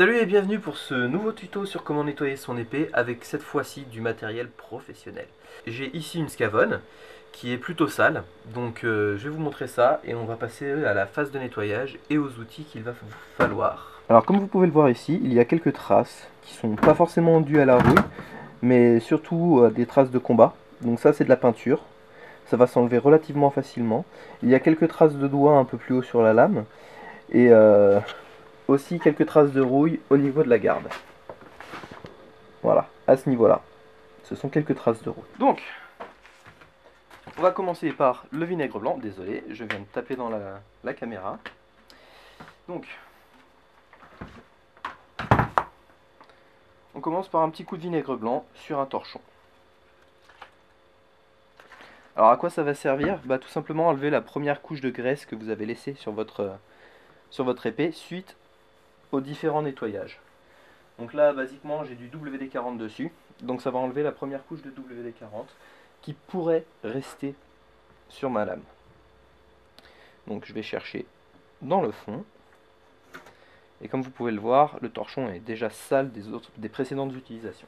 Salut et bienvenue pour ce nouveau tuto sur comment nettoyer son épée avec cette fois-ci du matériel professionnel. J'ai ici une scavonne qui est plutôt sale, donc je vais vous montrer ça et on va passer à la phase de nettoyage et aux outils qu'il va vous falloir. Alors comme vous pouvez le voir ici, il y a quelques traces qui sont pas forcément dues à la rouille, mais surtout des traces de combat. Donc ça c'est de la peinture, ça va s'enlever relativement facilement. Il y a quelques traces de doigts un peu plus haut sur la lame et aussi quelques traces de rouille au niveau de la garde. Voilà, à ce niveau-là. Ce sont quelques traces de rouille. Donc, on va commencer par le vinaigre blanc. Désolé, je viens de taper dans la caméra. Donc, on commence par un petit coup de vinaigre blanc sur un torchon. Alors, à quoi ça va servir? Bah, tout simplement enlever la première couche de graisse que vous avez laissée sur votre épée suite aux différents nettoyages. Donc là, basiquement, j'ai du WD-40 dessus. Donc ça va enlever la première couche de WD-40 qui pourrait rester sur ma lame. Donc je vais chercher dans le fond. Et comme vous pouvez le voir, le torchon est déjà sale des précédentes utilisations.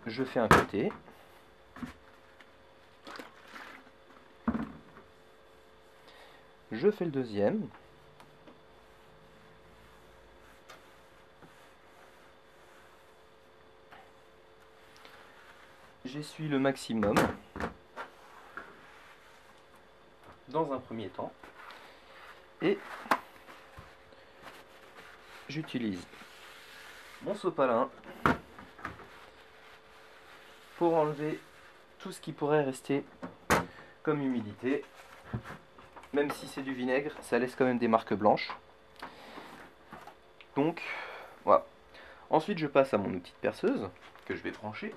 Je fais un côté. Je fais le deuxième. J'essuie le maximum dans un premier temps. Et j'utilise mon sopalin pour enlever tout ce qui pourrait rester comme humidité. Même si c'est du vinaigre, ça laisse quand même des marques blanches. Donc, voilà. Ensuite, je passe à mon outil de perceuse que je vais brancher.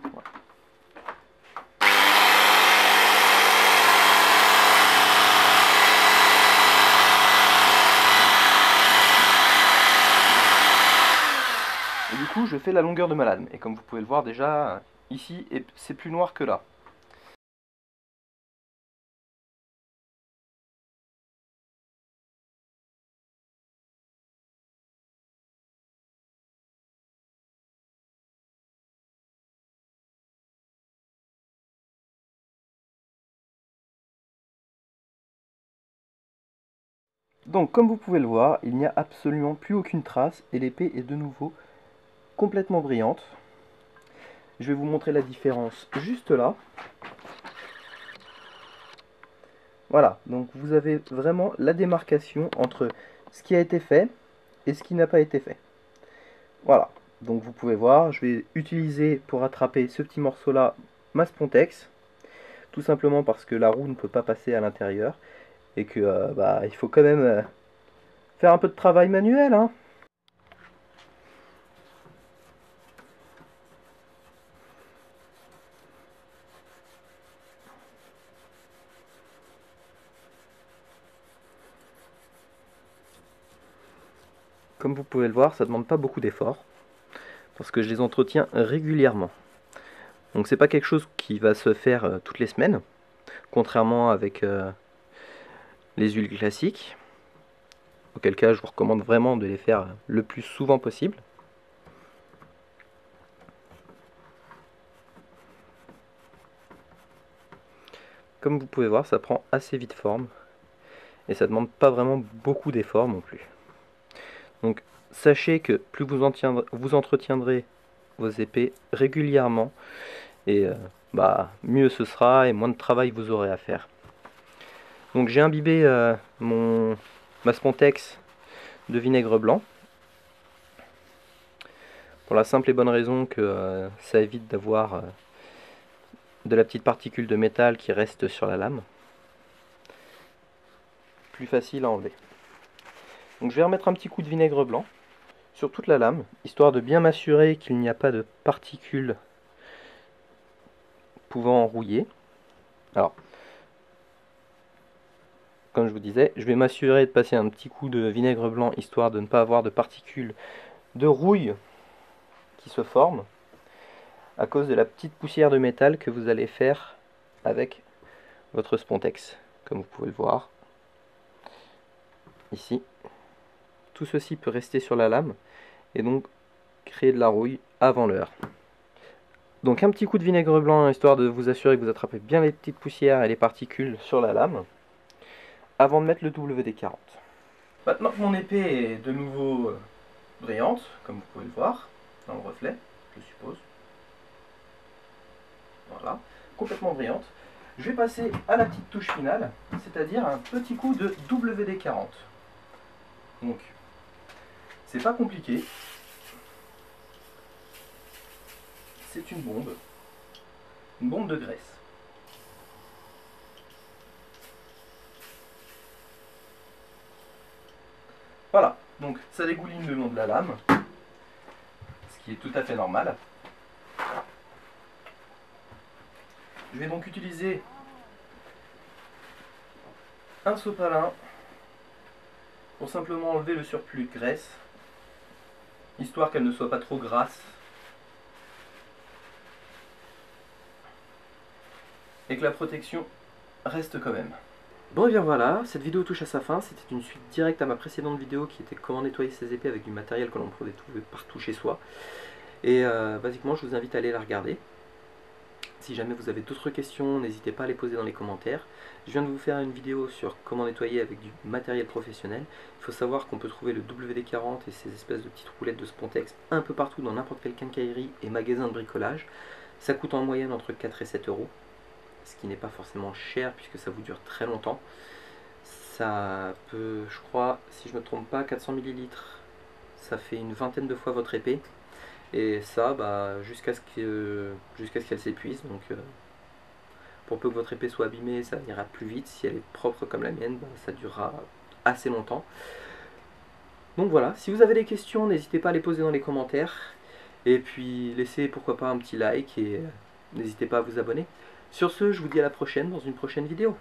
Voilà. Et du coup, je fais la longueur de ma lame. Et comme vous pouvez le voir déjà, ici, c'est plus noir que là. Donc comme vous pouvez le voir, il n'y a absolument plus aucune trace et l'épée est de nouveau complètement brillante. Je vais vous montrer la différence juste là. Voilà, donc vous avez vraiment la démarcation entre ce qui a été fait et ce qui n'a pas été fait. Voilà, donc vous pouvez voir, je vais utiliser pour attraper ce petit morceau là ma Spontex, tout simplement parce que la roue ne peut pas passer à l'intérieur et que il faut quand même faire un peu de travail manuel, hein. Comme vous pouvez le voir, ça ne demande pas beaucoup d'efforts parce que je les entretiens régulièrement. Donc c'est pas quelque chose qui va se faire toutes les semaines, contrairement avec les huiles classiques, auquel cas je vous recommande vraiment de les faire le plus souvent possible. Comme vous pouvez voir, ça prend assez vite forme et ça demande pas vraiment beaucoup d'efforts non plus. Donc sachez que plus vous entretiendrez vos épées régulièrement et mieux ce sera et moins de travail vous aurez à faire. Donc j'ai imbibé ma Spontex de vinaigre blanc pour la simple et bonne raison que ça évite d'avoir de la petite particule de métal qui reste sur la lame. Plus facile à enlever. Donc je vais remettre un petit coup de vinaigre blanc sur toute la lame, histoire de bien m'assurer qu'il n'y a pas de particules pouvant rouiller. Alors, comme je vous disais, je vais m'assurer de passer un petit coup de vinaigre blanc, histoire de ne pas avoir de particules de rouille qui se forment, à cause de la petite poussière de métal que vous allez faire avec votre spontex, comme vous pouvez le voir ici. Tout ceci peut rester sur la lame et donc créer de la rouille avant l'heure. Donc un petit coup de vinaigre blanc, histoire de vous assurer que vous attrapez bien les petites poussières et les particules sur la lame, avant de mettre le WD-40. Maintenant que mon épée est de nouveau brillante, comme vous pouvez le voir, dans le reflet, je suppose. Voilà, complètement brillante. Je vais passer à la petite touche finale, c'est-à-dire un petit coup de WD-40. Donc, c'est pas compliqué. C'est une bombe de graisse. Voilà, donc ça dégouline le long de la lame, ce qui est tout à fait normal. Je vais donc utiliser un sopalin pour simplement enlever le surplus de graisse, histoire qu'elle ne soit pas trop grasse et que la protection reste quand même. Bon et bien voilà, cette vidéo touche à sa fin. C'était une suite directe à ma précédente vidéo qui était comment nettoyer ses épées avec du matériel que l'on pouvait trouver partout chez soi. Et basiquement je vous invite à aller la regarder. Si jamais vous avez d'autres questions, n'hésitez pas à les poser dans les commentaires. Je viens de vous faire une vidéo sur comment nettoyer avec du matériel professionnel. Il faut savoir qu'on peut trouver le WD-40 et ces espèces de petites roulettes de Spontex un peu partout dans n'importe quelle quincaillerie et magasin de bricolage. Ça coûte en moyenne entre 4 et 7 euros, ce qui n'est pas forcément cher puisque ça vous dure très longtemps. Ça peut, je crois, si je ne me trompe pas, 400 ml, ça fait une vingtaine de fois votre épée. Et ça, jusqu'à ce qu'elle s'épuise. Donc, pour peu que votre épée soit abîmée, ça ira plus vite. Si elle est propre comme la mienne, ça durera assez longtemps. Donc voilà, si vous avez des questions, n'hésitez pas à les poser dans les commentaires. Et puis, laissez pourquoi pas un petit like et n'hésitez pas à vous abonner. Sur ce, je vous dis à la prochaine dans une prochaine vidéo.